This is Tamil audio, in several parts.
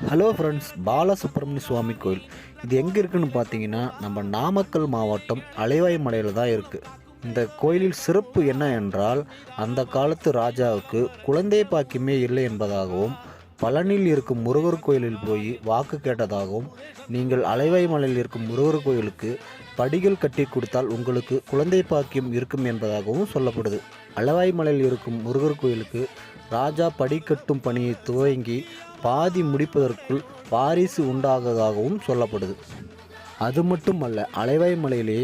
ஹலோ ஃப்ரெண்ட்ஸ், பாலசுப்ரமணிய சுவாமி கோயில் இது எங்கே இருக்குதுன்னு பார்த்தீங்கன்னா, நம்ம நாமக்கல் மாவட்டம் அலைவாய் மலையில் தான் இருக்குது. இந்த கோயிலில் சிறப்பு என்ன என்றால், அந்த காலத்து ராஜாவுக்கு குழந்தை பாக்கியமே இல்லை என்பதாகவும், பழனியில் இருக்கும் முருகர் கோயிலில் போய் வாக்கு கேட்டதாகவும், நீங்கள் அலைவாய் மலையில் இருக்கும் முருகர் கோயிலுக்கு படிகள் கட்டி கொடுத்தால் உங்களுக்கு குழந்தை பாக்கியம் இருக்கும் என்பதாகவும் சொல்லப்படுது. அலைவாய் மலையில் இருக்கும் முருகர் கோயிலுக்கு ராஜா படிக்கட்டும் பணியை துவங்கி பாதி முடிப்பதற்குள் வாரிசு உண்டாகதாகவும் சொல்லப்படுது. அது மட்டுமல்ல, அலைவாய் மலையிலே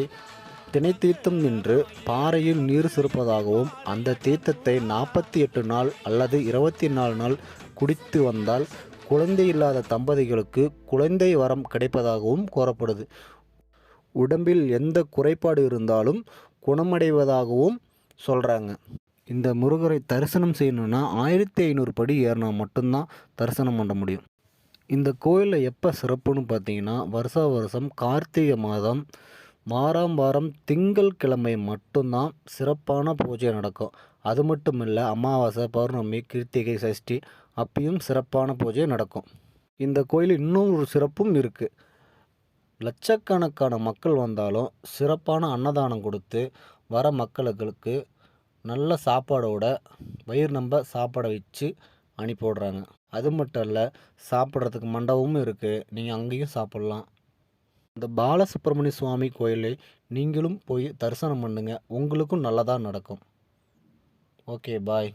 திணை தீர்த்தம் நின்று பாறையில் நீர் சுரப்பதாகவும், அந்த தீர்த்தத்தை 48 நாள் அல்லது 24 நாள் குடித்து வந்தால் குழந்தை இல்லாத தம்பதிகளுக்கு குழந்தை வரம் கிடைப்பதாகவும் கூறப்படுது. உடம்பில் எந்த குறைபாடு இருந்தாலும் குணமடைவதாகவும் சொல்கிறாங்க. இந்த முருகரை தரிசனம் செய்யணுன்னா 1500 படி ஏறினா மட்டும்தான் தரிசனம் பண்ண முடியும். இந்த கோயிலில் எப்போ சிறப்புன்னு பார்த்தீங்கன்னா, வருஷம் கார்த்திகை மாதம் வாரம் திங்கள் கிழமை மட்டும்தான் சிறப்பான பூஜை நடக்கும். அது மட்டும் இல்லை, அமாவாசை, பௌர்ணமி, கிருத்திகை, சஷ்டி அப்பயும் சிறப்பான பூஜை நடக்கும். இந்த கோயிலில் இன்னும் ஒரு சிறப்பும் இருக்குது. லட்சக்கணக்கான மக்கள் வந்தாலும் சிறப்பான அன்னதானம் கொடுத்து வர மக்களுக்கு நல்ல சாப்பாடோட வயிறு நம்ப சாப்பாடை வச்சு அனுப்பிவிடுறாங்க. அது மட்டும் இல்லை, சாப்பிட்றதுக்கு மண்டபமும் இருக்குது. நீங்கள் அங்கேயும் சாப்பிட்லாம். இந்த பாலசுப்ரமணிய சுவாமி கோயிலை நீங்களும் போய் தரிசனம் பண்ணுங்கள். உங்களுக்கும் நல்லதாக நடக்கும். ஓகே, பாய்.